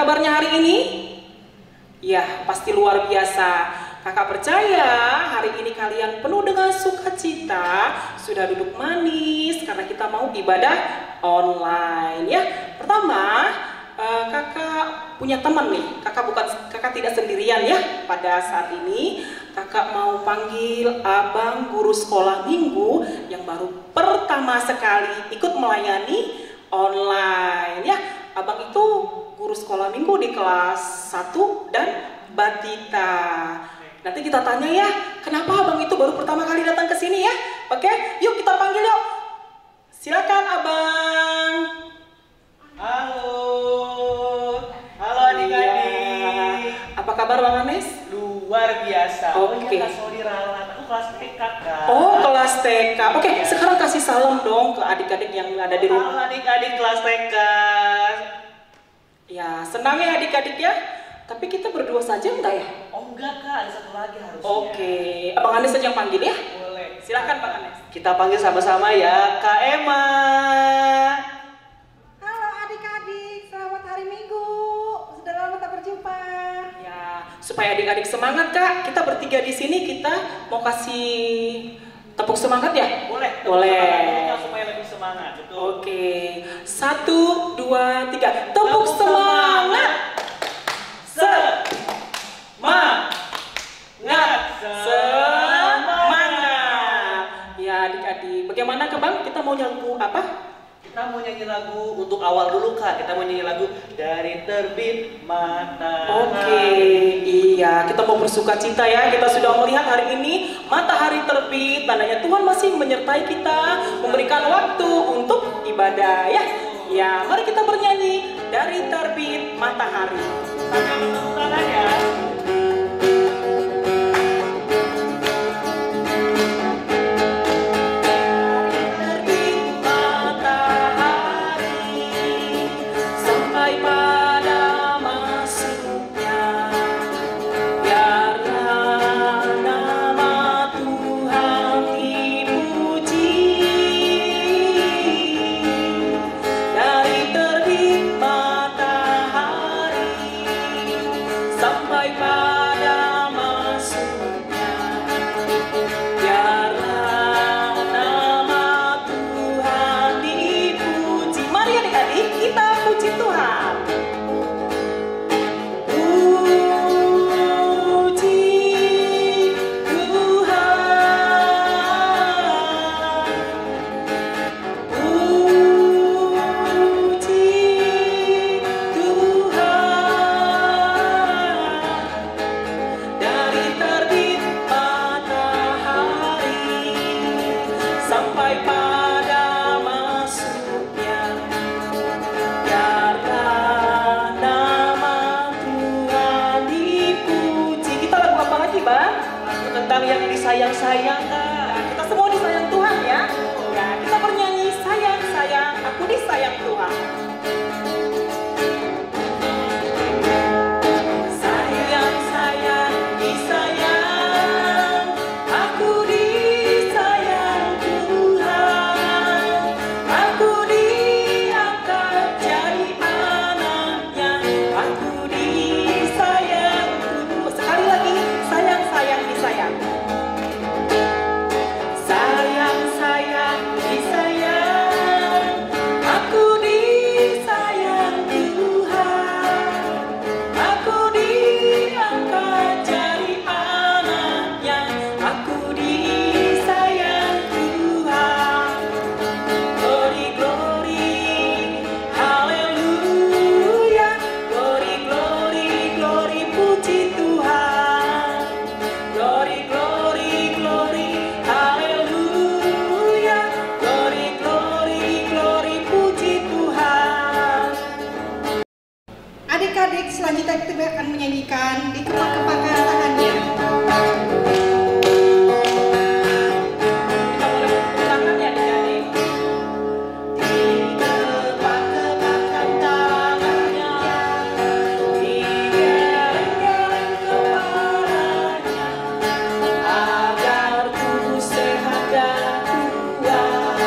kabarnya hari ini? Ya, pasti luar biasa. Kakak percaya hari ini kalian penuh dengan sukacita, sudah duduk manis karena kita mau ibadah online ya. Pertama, kakak punya teman nih. Kakak tidak sendirian ya. Pada saat ini kakak mau panggil abang guru sekolah minggu yang baru pertama sekali ikut melayani online ya. Abang itu guru sekolah minggu di kelas 1 dan Batita. Nanti kita tanya ya, kenapa abang itu baru pertama kali datang ke sini ya? Oke, yuk kita panggil yuk. Silakan abang. Halo, halo adik-adik. Apa kabar Bang Anes? Luar biasa. Oke. Kak Sodi Ralan, aku kelas TK Kak. Oh, kelas TK. Oke, sekarang kasih salam dong ke adik-adik yang ada di rumah. Halo adik-adik kelas TK. Ya, senang ya adik-adik ya. Tapi kita berdua saja enggak ya? Oh enggak Kak, ada satu lagi harusnya. Oke, Abang Anes saja yang panggil ya. Boleh. Silakan Bang Anes. Kita panggil sama-sama ya, Kak Emma. Halo adik-adik, selamat hari Minggu. Sudah lama tak berjumpa. Ya, supaya adik-adik semangat Kak, kita bertiga di sini kita mau kasih tepuk semangat ya? Boleh. Boleh. Semangat, supaya lebih semangat, betul. Oke, 1, 2, 3, tepuk semangat. Semangat. Ya adik-adik, bagaimana Kak Bang? Kita mau nyanyi apa? Kita mau nyanyi lagu untuk awal dulu Kak. Kita mau nyanyi lagu Dari Terbit Matahari. Oke, iya, kita mau bersuka cita ya. Kita sudah melihat hari ini matahari terbit, tandanya Tuhan masih menyertai kita, memberikan waktu untuk ibadah ya. Ya, mari kita bernyanyi Dari Terbit Matahari. Sambil bertepuk tangan ya. Yang disayang-sayang Kak. Kita semua disayang Tuhan ya. Ya, kita bernyanyi sayang sayang aku disayang Tuhan. Sayang sayang disayang aku disayang Tuhan. Aku diangkat jadi anaknya. Aku disayang Tuhan. Sekali lagi sayang sayang disayang. Sayang sayang disayang aku disayang Tuhan. Aku diangkat jadi anaknya. Aku disayang Tuhan. Glory glory haleluya. Glory glory glory puji Tuhan. Glory glory glory haleluya. Glory glory glory puji Tuhan. Adik-adik, selanjutnya kita akan menyanyikan di kepak-kepakan tangannya. Kita boleh tepuk tangan ya adik-adik. Di kepak-kepakan tangannya, digeleng-geleng kepalanya, agar tubuh sehat dan kuat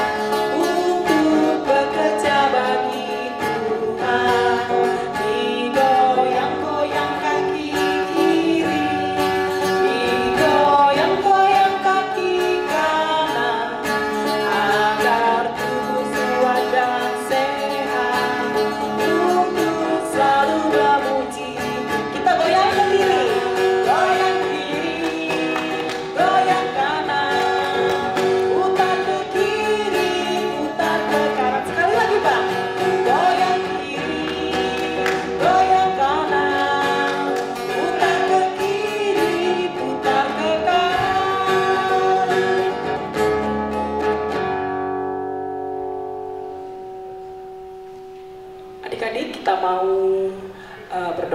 untuk bekerja bagi Tuhan. Digoyang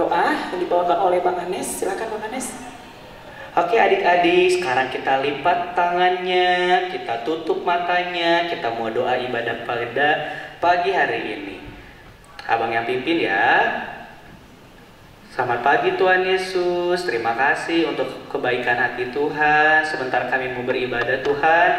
doa yang dibawakan oleh Bang Anes. Silakan Bang Anes. Oke adik-adik, sekarang kita lipat tangannya, kita tutup matanya, kita mau doa ibadah pada pagi hari ini. Abang yang pimpin ya. Selamat pagi Tuhan Yesus, terima kasih untuk kebaikan hati Tuhan. Sebentar kami mau beribadah Tuhan,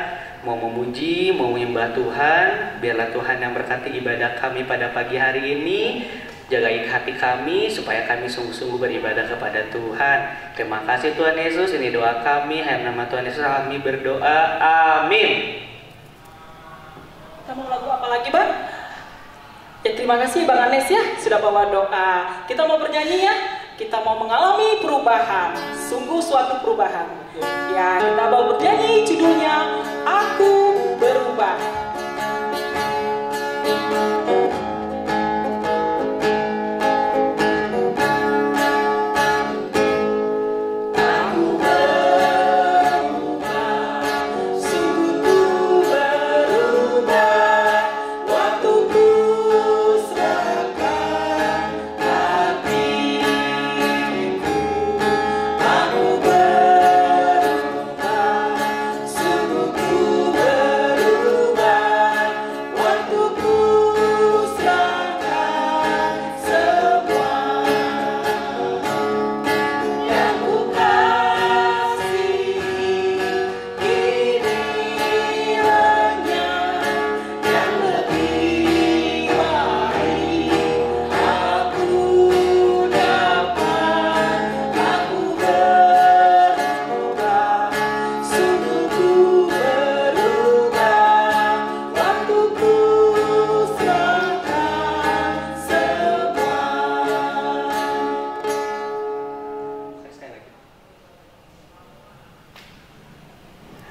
mau memuji, mau menyembah Tuhan. Biarlah Tuhan yang berkati ibadah kami pada pagi hari ini. Jagai hati kami supaya kami sungguh-sungguh beribadah kepada Tuhan. Terima kasih Tuhan Yesus, ini doa kami. Hanya nama Tuhan Yesus kami berdoa. Amin. Kita mau lagu apa lagi Bang? Ya terima kasih Bang Anes ya sudah bawa doa. Kita mau bernyanyi ya. Kita mau mengalami perubahan. Sungguh suatu perubahan. Ya kita mau bernyanyi judulnya Aku Berubah.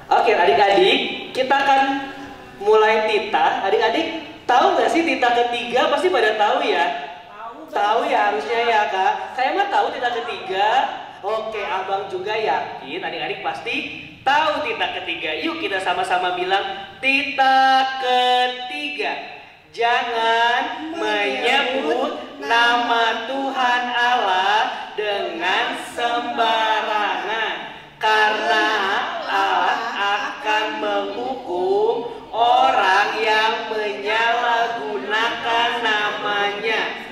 Oke adik-adik, kita akan mulai titah. Adik-adik tahu nggak sih titah ketiga? Pasti pada tahu ya? Tahu ya harusnya ya kak. Saya mah tahu titah ketiga. Oke, abang juga yakin adik-adik pasti tahu titah ketiga. Yuk kita sama-sama bilang titah ketiga. Jangan menyebut nama Tuhan Allah dengan sembarangan, karena Allah akan menghukum orang yang menyalahgunakan namanya.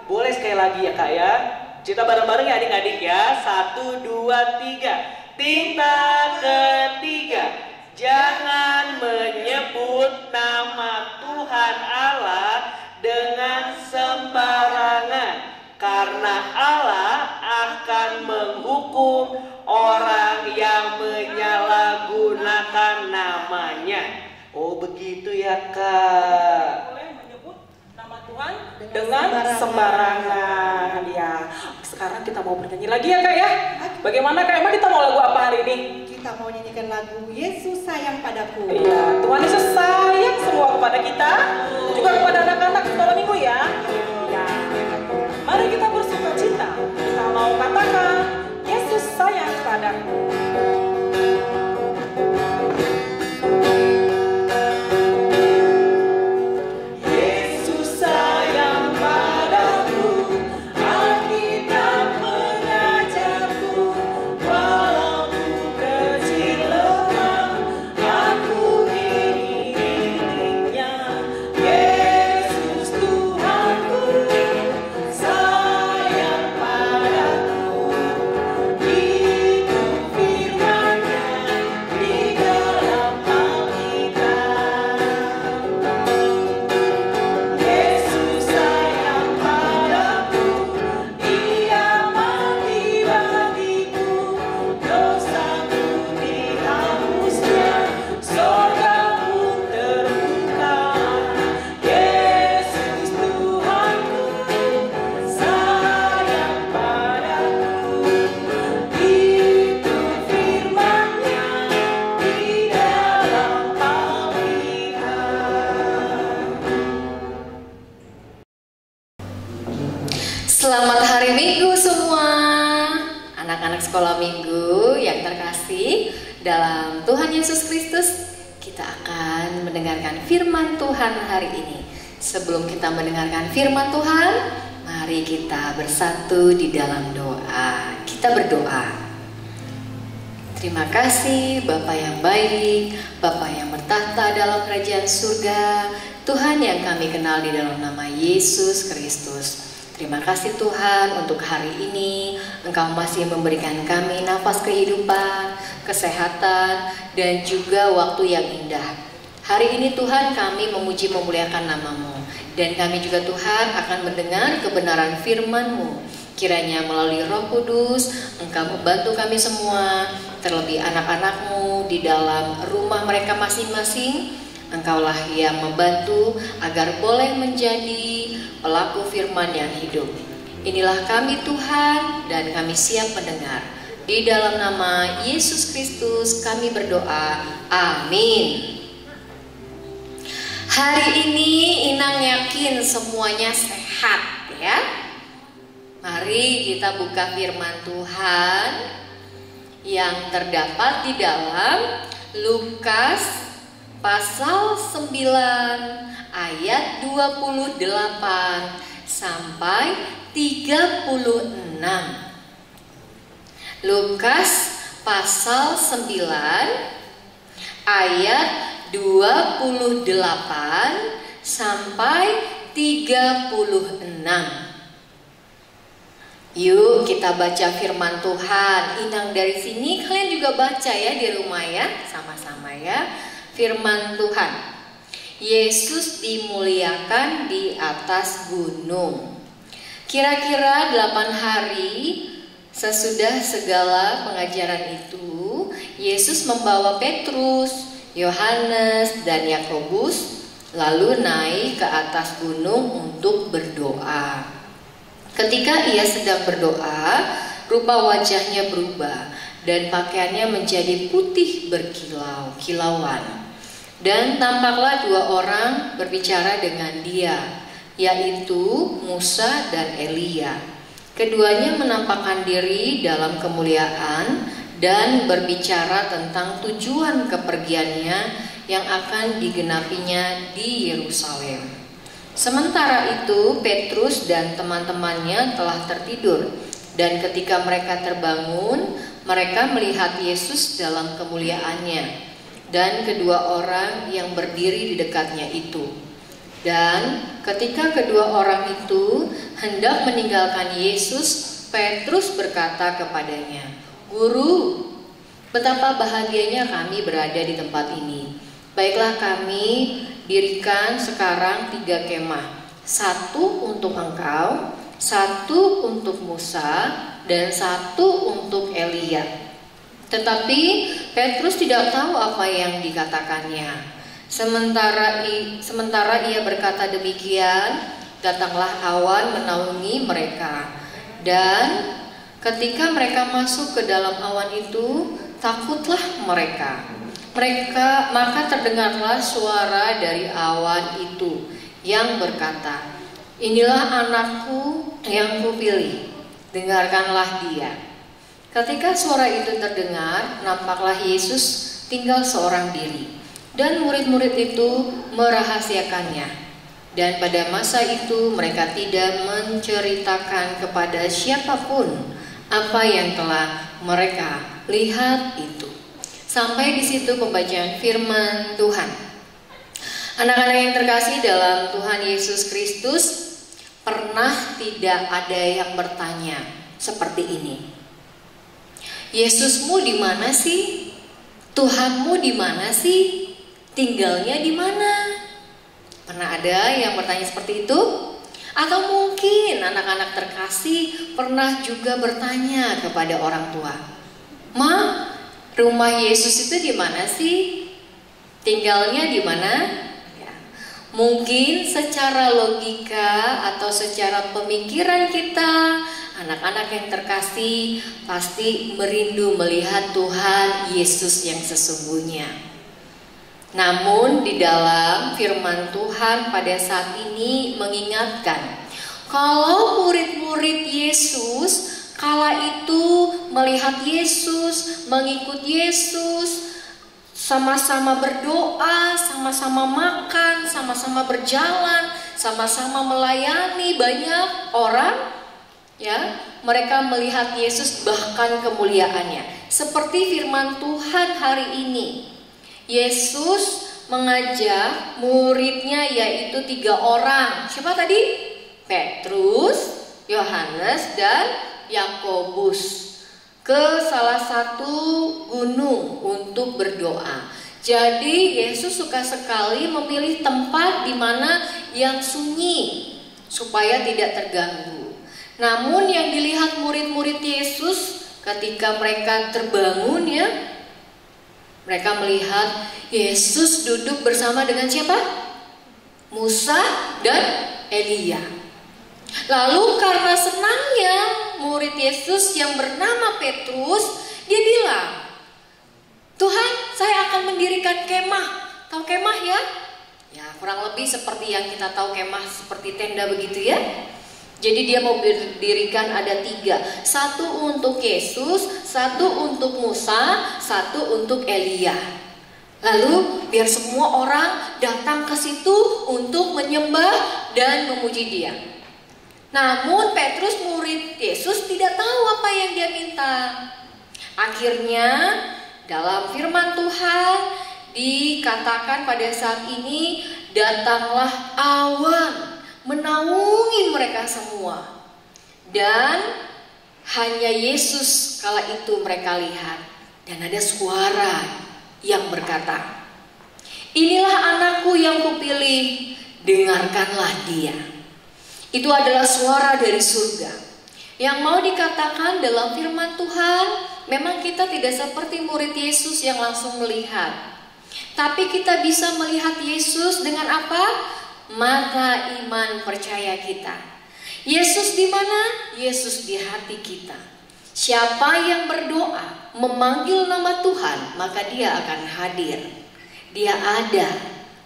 Boleh sekali lagi ya kak ya. Kita bareng-bareng ya adik-adik ya. 1, 2, 3. Titah ketiga. Jangan menyebut nama Tuhan Allah dengan sembarangan, karena Allah akan menghukum orang yang menyalahgunakan namanya. Oh begitu ya kak. Boleh menyebut nama Tuhan dengan sembarangan ya. Sekarang kita mau bernyanyi lagi ya kak ya. Bagaimana kak, emang kita mau lagu apa hari ini? Kita mau nyanyikan lagu Yesus Sayang Padaku. Iya, Tuhan Yesus sayang semua kepada kita, juga kepada anak-anak sekolah minggu ya. Ya. Mari kita bersuka cita. Kita mau katakan Yesus sayang padaku. Selamat hari Minggu semua, anak-anak sekolah minggu yang terkasih dalam Tuhan Yesus Kristus. Kita akan mendengarkan firman Tuhan hari ini. Sebelum kita mendengarkan firman Tuhan, mari Mari kita bersatu di dalam doa. Kita berdoa. Terima kasih Bapa yang baik, Bapa yang bertahta dalam kerajaan surga, Tuhan yang kami kenal di dalam nama Yesus Kristus. Terima kasih Tuhan untuk hari ini Engkau masih memberikan kami nafas kehidupan, kesehatan, dan juga waktu yang indah. Hari ini Tuhan kami memuji memuliakan nama-Mu, dan kami juga Tuhan akan mendengar kebenaran firman-Mu. Kiranya melalui Roh Kudus Engkau membantu kami semua, terlebih anak-anak-Mu di dalam rumah mereka masing-masing. Engkaulah yang membantu agar boleh menjadi pelaku firman yang hidup. Inilah kami Tuhan, dan kami siap mendengar. Di dalam nama Yesus Kristus kami berdoa, amin. Hari ini Inang yakin semuanya sehat ya. Mari kita buka firman Tuhan yang terdapat di dalam Lukas pasal 9 ayat 28 sampai 36. Lukas pasal 9 ayat 28 sampai 36. Yuk kita baca firman Tuhan. Inang dari sini, kalian juga baca ya di rumah ya, sama-sama ya. Firman Tuhan. Yesus dimuliakan di atas gunung. Kira-kira 8 hari sesudah segala pengajaran itu, Yesus membawa Petrus, Yohanes, dan Yakobus lalu naik ke atas gunung untuk berdoa. Ketika ia sedang berdoa, rupa wajahnya berubah dan pakaiannya menjadi putih berkilau-kilauan. Dan tampaklah 2 orang berbicara dengan dia, yaitu Musa dan Elia. Keduanya menampakkan diri dalam kemuliaan dan berbicara tentang tujuan kepergiannya yang akan digenapinya di Yerusalem. Sementara itu Petrus dan teman-temannya telah tertidur, dan ketika mereka terbangun, mereka melihat Yesus dalam kemuliaannya dan kedua orang yang berdiri di dekatnya itu. Dan ketika kedua orang itu hendak meninggalkan Yesus, Petrus berkata kepadanya, "Guru, betapa bahagianya kami berada di tempat ini. Baiklah, kami dirikan sekarang 3 kemah, 1 untuk engkau, 1 untuk Musa, dan 1 untuk Elia." Tetapi Petrus tidak tahu apa yang dikatakannya. Sementara ia berkata demikian, datanglah awan menaungi mereka. Dan ketika mereka masuk ke dalam awan itu, takutlah mereka. Maka terdengarlah suara dari awan itu yang berkata, "Inilah anakku yang kupilih, dengarkanlah dia." Ketika suara itu terdengar, nampaklah Yesus tinggal seorang diri, dan murid-murid itu merahasiakannya. Dan pada masa itu mereka tidak menceritakan kepada siapapun apa yang telah mereka lihat itu. Sampai di situ pembacaan firman Tuhan. Anak-anak yang terkasih dalam Tuhan Yesus Kristus, pernah tidak ada yang bertanya seperti ini, "Yesusmu di mana sih? Tuhanmu di mana sih? Tinggalnya di mana?" Pernah ada yang bertanya seperti itu? Atau mungkin anak-anak terkasih pernah juga bertanya kepada orang tua, "Ma, rumah Yesus itu di mana sih? Tinggalnya di mana?" Ya. Mungkin secara logika atau secara pemikiran kita, anak-anak yang terkasih pasti merindu melihat Tuhan Yesus yang sesungguhnya. Namun di dalam firman Tuhan pada saat ini mengingatkan, kalau murid-murid Yesus kala itu melihat Yesus, mengikut Yesus, sama-sama berdoa, sama-sama makan, sama-sama berjalan, sama-sama melayani banyak orang, ya. Mereka melihat Yesus bahkan kemuliaannya. Seperti firman Tuhan hari ini, Yesus mengajak muridnya yaitu 3 orang. Siapa tadi? Petrus, Yohanes, dan Yakobus ke salah satu gunung untuk berdoa. Jadi Yesus suka sekali memilih tempat di mana yang sunyi supaya tidak terganggu. Namun yang dilihat murid-murid Yesus ketika mereka terbangun, ya, mereka melihat Yesus duduk bersama dengan siapa? Musa dan Elia. Lalu karena senangnya murid Yesus yang bernama Petrus, dia bilang, Tuhan, saya akan mendirikan kemah. Tahu kemah ya? Ya, kurang lebih seperti yang kita tahu kemah seperti tenda begitu ya. Jadi dia mau berdirikan ada 3. 1 untuk Yesus, 1 untuk Musa, 1 untuk Elia. Lalu biar semua orang datang ke situ untuk menyembah dan memuji dia. Namun Petrus murid Yesus tidak tahu apa yang dia minta. Akhirnya dalam firman Tuhan dikatakan pada saat ini, datanglah awan menaungi mereka semua. Dan hanya Yesus kala itu mereka lihat. Dan ada suara yang berkata, inilah anakku yang kupilih, dengarkanlah dia. Itu adalah suara dari surga. Yang mau dikatakan dalam firman Tuhan, memang kita tidak seperti murid Yesus yang langsung melihat. Tapi kita bisa melihat Yesus dengan apa? Mata iman percaya kita. Yesus di mana? Yesus di hati kita. Siapa yang berdoa, memanggil nama Tuhan, maka dia akan hadir. Dia ada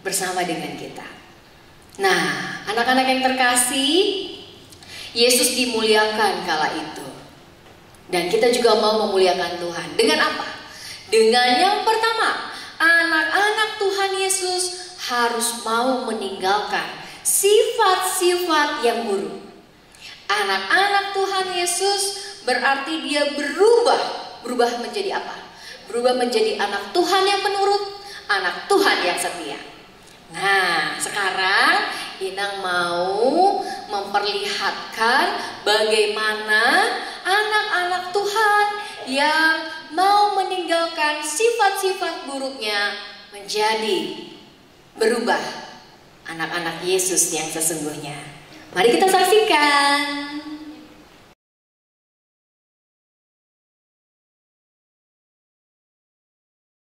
bersama dengan kita. Nah, anak-anak yang terkasih, Yesus dimuliakan kala itu. Dan kita juga mau memuliakan Tuhan. Dengan apa? Dengan yang pertama, anak-anak Tuhan Yesus harus mau meninggalkan sifat-sifat yang buruk. Anak-anak Tuhan Yesus berarti dia berubah menjadi apa? Berubah menjadi anak Tuhan yang penurut, anak Tuhan yang setia. Nah, sekarang Inang mau memperlihatkan bagaimana anak-anak Tuhan yang mau meninggalkan sifat-sifat buruknya menjadi berubah anak-anak Yesus yang sesungguhnya. Mari kita saksikan.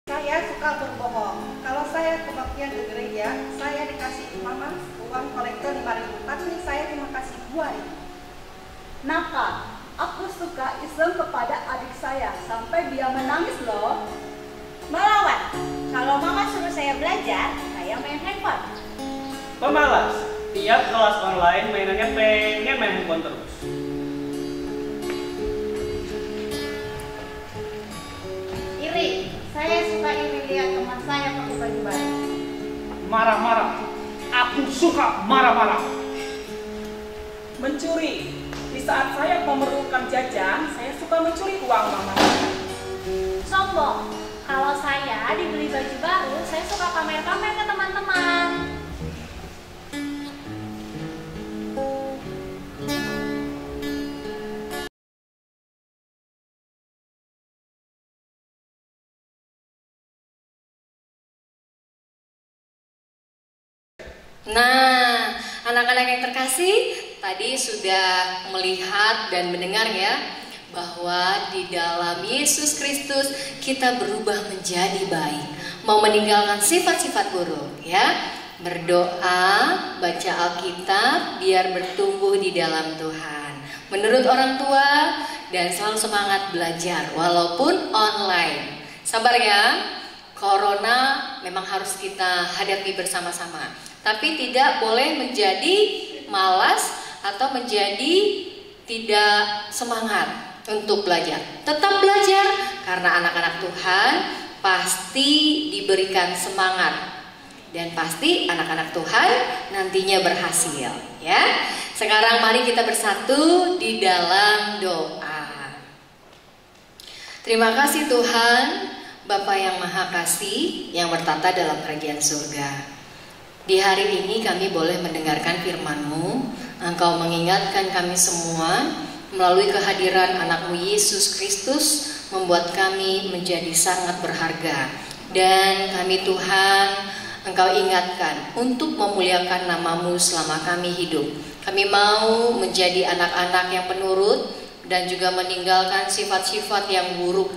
Saya suka berbohong. Kalau saya kebaktian ke gereja, saya dikasih mama uang kolektor 5.000, tapi saya terima kasih 2.000. Nakal, aku suka iseng kepada adik saya sampai dia menangis loh. Melawan, kalau mama suruh saya belajar, saya main handphone. Pemalas, tiap kelas online mainannya pengen main handphone terus. Iri, saya suka iri lihat teman saya pakai baju baru. Marah-marah, aku suka marah-marah. Mencuri. Di saat saya memerlukan jajan, saya suka mencuri uang mama. Sombong, kalau saya dibeli baju baru, saya suka pamer-pamer ke teman-teman. Nah, anak-anak yang terkasih, tadi sudah melihat dan mendengar ya, bahwa di dalam Yesus Kristus kita berubah menjadi baik, mau meninggalkan sifat-sifat buruk ya. Berdoa, baca Alkitab biar bertumbuh di dalam Tuhan, menurut orang tua, dan selalu semangat belajar walaupun online. Sabar ya, Corona memang harus kita hadapi bersama-sama, tapi tidak boleh menjadi malas atau menjadi tidak semangat untuk belajar. Tetap belajar karena anak-anak Tuhan pasti diberikan semangat dan pasti anak-anak Tuhan nantinya berhasil ya. Sekarang mari kita bersatu di dalam doa. Terima kasih Tuhan, Bapa yang Maha Kasih yang bertata dalam kerajaan surga. Di hari ini kami boleh mendengarkan firman-Mu. Engkau mengingatkan kami semua melalui kehadiran anak-Mu Yesus Kristus, membuat kami menjadi sangat berharga. Dan kami Tuhan, Engkau ingatkan untuk memuliakan nama-Mu selama kami hidup. Kami mau menjadi anak-anak yang penurut dan juga meninggalkan sifat-sifat yang buruk,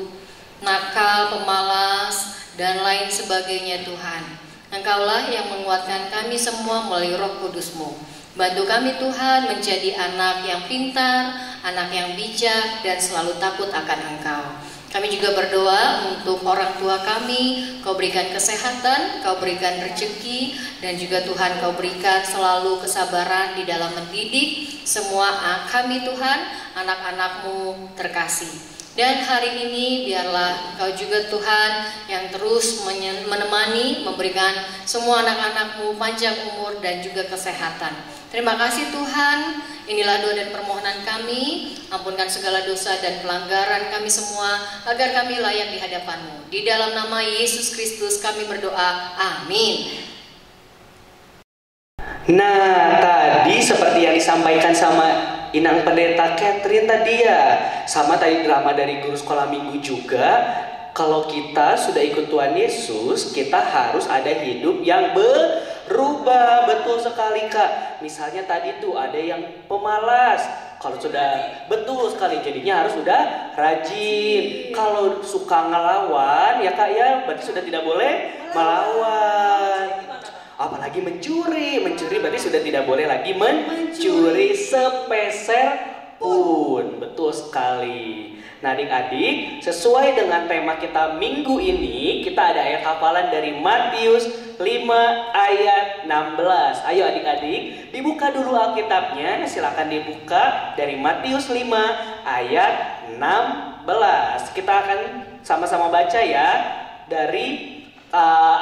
nakal, pemalas, dan lain sebagainya Tuhan. Engkaulah yang menguatkan kami semua melalui Roh Kudus-Mu. Bantu kami Tuhan menjadi anak yang pintar, anak yang bijak, dan selalu takut akan Engkau. Kami juga berdoa untuk orang tua kami, Kau berikan kesehatan, Kau berikan rezeki, dan juga Tuhan Kau berikan selalu kesabaran di dalam mendidik semua kami Tuhan, anak-anak-Mu terkasih. Dan hari ini biarlah Engkau juga Tuhan yang terus menemani, memberikan semua anak-anak-Mu panjang umur dan juga kesehatan. Terima kasih Tuhan, inilah doa dan permohonan kami. Ampunkan segala dosa dan pelanggaran kami semua, agar kami layak di hadapan-Mu. Di dalam nama Yesus Kristus kami berdoa, amin. Nah, tadi seperti yang disampaikan sama Inang Pendeta Catherine tadi ya, sama tadi drama dari guru sekolah minggu juga, kalau kita sudah ikut Tuhan Yesus, kita harus ada hidup yang berubah. Betul sekali Kak. Misalnya tadi tuh ada yang pemalas, kalau sudah betul sekali jadinya harus sudah rajin. Kalau suka ngelawan ya Kak ya, berarti sudah tidak boleh melawan. Apalagi mencuri berarti sudah tidak boleh lagi mencuri sepeser pun. Betul sekali. Nah adik-adik, sesuai dengan tema kita minggu ini, kita ada ayat hafalan dari Matius 5 ayat 16. Ayo adik-adik, dibuka dulu Alkitabnya. Silakan dibuka dari Matius 5 ayat 16. Kita akan sama-sama baca ya dari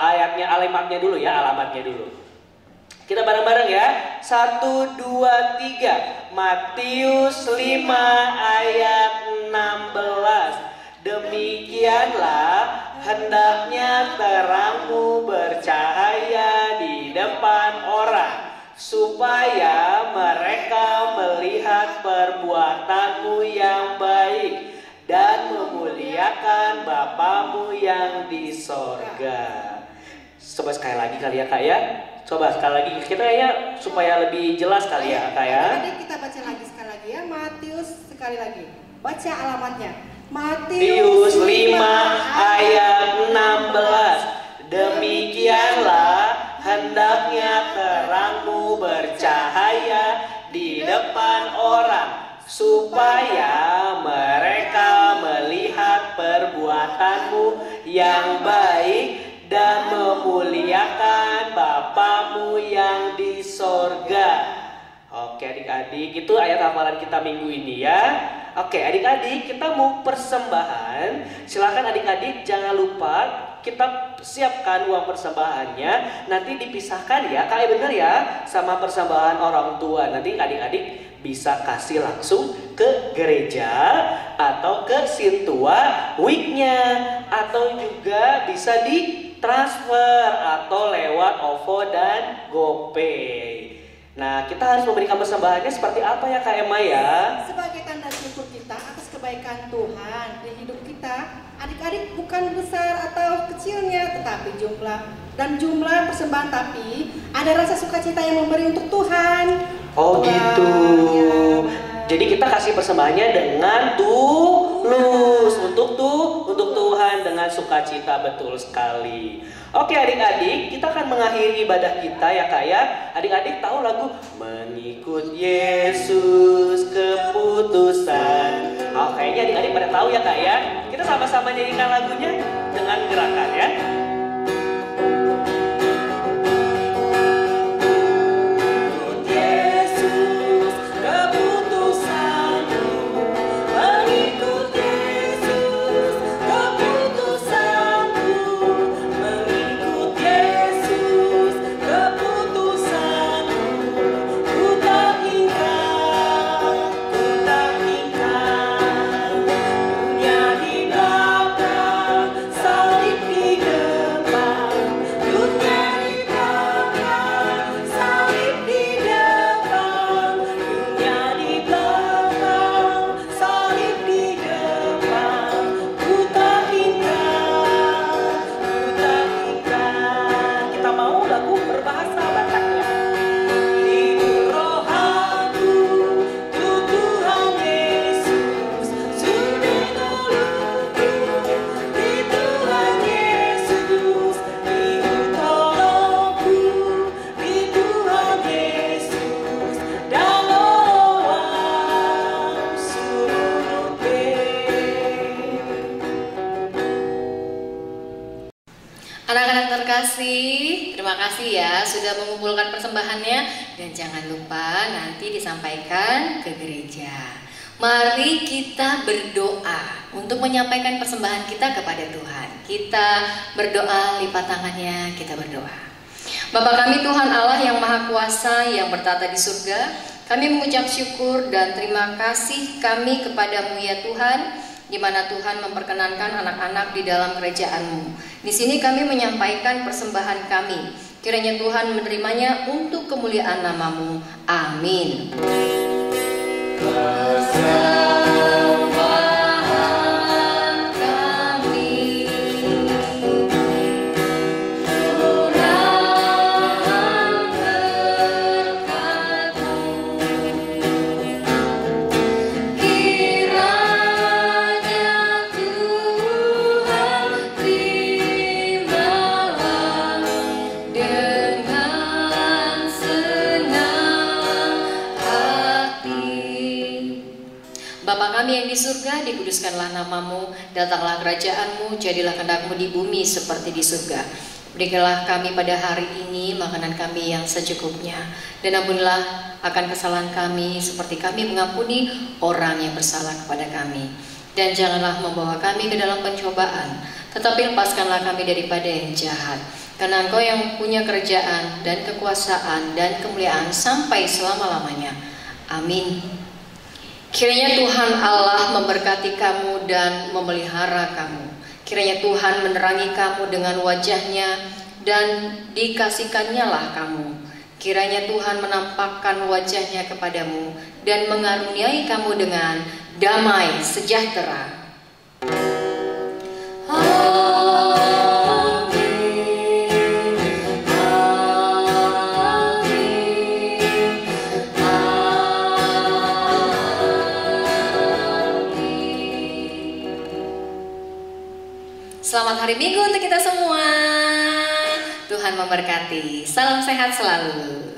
ayatnya, alamatnya dulu ya, alamatnya dulu. Kita bareng-bareng ya. 1, 2, 3. Matius 5 ayat 16. Demikianlah hendaknya terangmu bercahaya di depan orang, supaya mereka melihat perbuatanmu yang baik dan memuliakan Bapamu yang di sorga. Coba sekali lagi kali ya Kak ya. Coba sekali lagi kita ya, supaya lebih jelas kali ya Kak ya. Jadi kita baca lagi sekali lagi ya. Matius sekali lagi. Baca alamatnya. Matius 5 ayat 16. Demikianlah hendaknya terangmu bercahaya di depan orang, supaya mereka melihat perbuatanmu yang baik dan memuliakan Bapamu yang di sorga. Oke adik-adik, itu ayat hafalan kita minggu ini ya. Oke adik-adik, kita mau persembahan. Silakan adik-adik jangan lupa kita siapkan uang persembahannya. Nanti dipisahkan ya, Kak bener ya, sama persembahan orang tua. Nanti adik-adik bisa kasih langsung ke gereja atau ke Sintua Week-nya, atau juga bisa ditransfer atau lewat OVO dan GoPay. Nah, kita harus memberikan persembahannya seperti apa ya Kak Emma ya? Sebagai tanda syukur kita atas kebaikan Tuhan di hidup kita. Adik-adik, bukan besar atau kecilnya, tetapi jumlah persembahan, tapi ada rasa sukacita yang memberi untuk Tuhan. Oh gitu. Jadi kita kasih persembahannya dengan tulus untuk Tuhan dengan sukacita. Betul sekali. Oke adik-adik, kita akan mengakhiri ibadah kita ya Kak ya. Adik-adik tahu lagu Mengikut Yesus Keputusan? Oh kayaknya adik-adik pada tahu ya Kak ya. Kita sama-sama nyanyikan lagunya dengan gerakan ya. Yesus Terima kasih ya sudah mengumpulkan persembahannya. Dan jangan lupa nanti disampaikan ke gereja. Mari kita berdoa untuk menyampaikan persembahan kita kepada Tuhan. Kita berdoa, lipat tangannya, kita berdoa. Bapa kami Tuhan Allah yang Maha Kuasa yang bertata di surga, kami mengucap syukur dan terima kasih kami kepadamu ya Tuhan, di mana Tuhan memperkenankan anak-anak di dalam kerajaan-Mu. Di sini kami menyampaikan persembahan kami. Kiranya Tuhan menerimanya untuk kemuliaan nama-Mu. Amin. Kami yang di surga, dikuduskanlah namamu, datanglah kerajaan-Mu, jadilah kehendak-Mu di bumi seperti di surga. Berikanlah kami pada hari ini makanan kami yang secukupnya, dan ampunilah akan kesalahan kami seperti kami mengampuni orang yang bersalah kepada kami. Dan janganlah membawa kami ke dalam pencobaan, tetapi lepaskanlah kami daripada yang jahat. Karena Engkau yang punya kerajaan dan kekuasaan dan kemuliaan sampai selama-lamanya. Amin. Kiranya Tuhan Allah memberkati kamu dan memelihara kamu. Kiranya Tuhan menerangi kamu dengan wajah-Nya dan dikasihkan-Nya lah kamu. Kiranya Tuhan menampakkan wajah-Nya kepadamu dan mengaruniai kamu dengan damai sejahtera. Selamat hari Minggu untuk kita semua. Tuhan memberkati. Salam sehat selalu.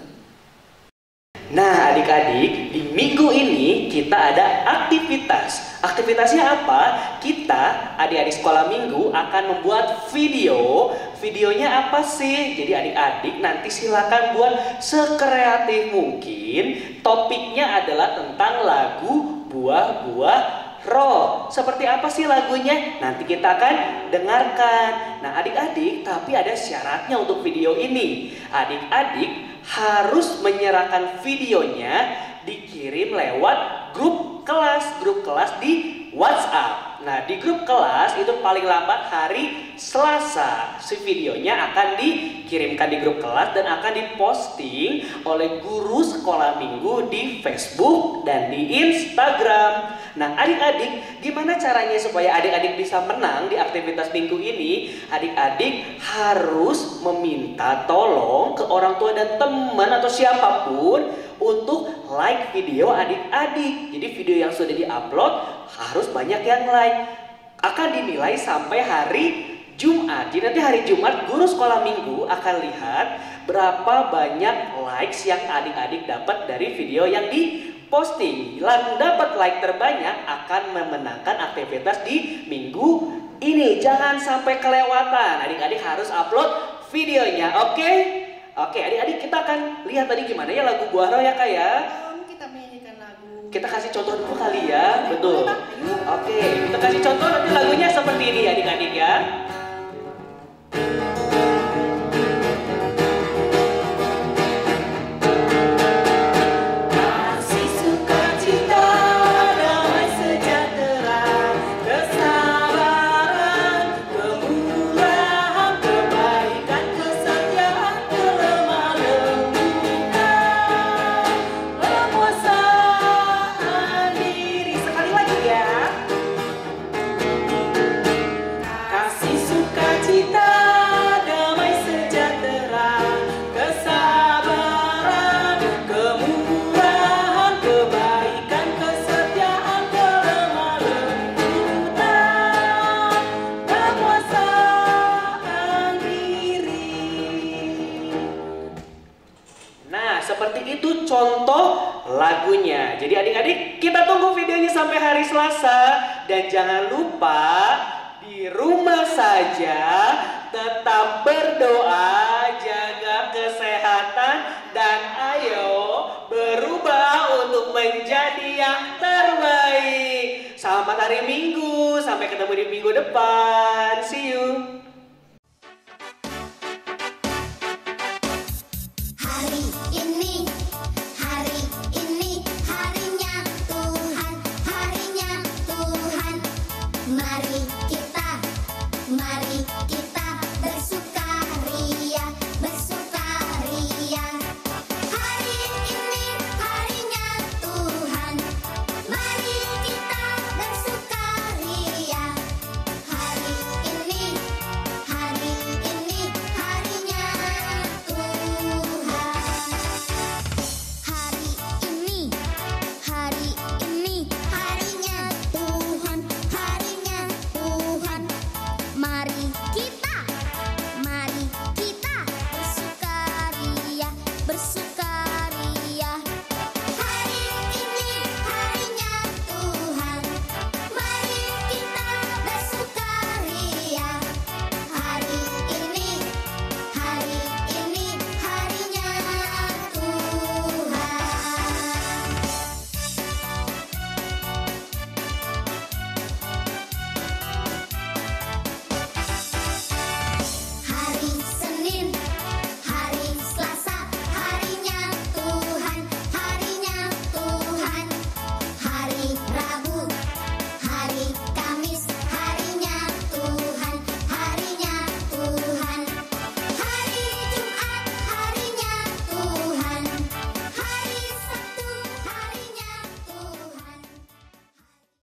Nah adik-adik, di minggu ini kita ada aktivitas. Aktivitasnya apa? Kita adik-adik sekolah minggu akan membuat video. Videonya apa sih? Jadi adik-adik nanti silakan buat sekreatif mungkin. Topiknya adalah tentang lagu Buah-Buah Roh. Seperti apa sih lagunya? Nanti kita akan dengarkan. Nah adik-adik, tapi ada syaratnya untuk video ini. Adik-adik harus menyerahkan videonya dikirim lewat grup kelas di WhatsApp. Nah di grup kelas itu paling lambat hari Selasa. Si videonya akan dikirimkan di grup kelas dan akan diposting oleh guru sekolah minggu di Facebook dan di Instagram. Nah adik-adik, gimana caranya supaya adik-adik bisa menang di aktivitas minggu ini? Adik-adik harus meminta tolong ke orang tua dan teman atau siapapun untuk like video adik-adik. Jadi video yang sudah diupload harus banyak yang like. Akan dinilai sampai hari Jumat. Jadi nanti hari Jumat guru sekolah minggu akan lihat berapa banyak likes yang adik-adik dapat dari video yang diposting. Yang dapat like terbanyak akan memenangkan aktivitas di minggu ini. Jangan sampai kelewatan. Adik-adik harus upload videonya. Oke? Oke, adik-adik kita akan lihat tadi gimana ya lagu Buah Roh ya Kak ya. Kita menyanyikan lagu. Kita kasih contoh dulu kali ya. Betul. Oke, kita kasih contoh nanti lagunya seperti ini adik-adik ya. Seperti itu contoh lagunya. Jadi adik-adik kita tunggu videonya sampai hari Selasa. Dan jangan lupa di rumah saja, tetap berdoa, jaga kesehatan, dan ayo berubah untuk menjadi yang terbaik. Selamat hari Minggu, sampai ketemu di minggu depan. See you. Hari ini harinya Tuhan, harinya Tuhan. Mari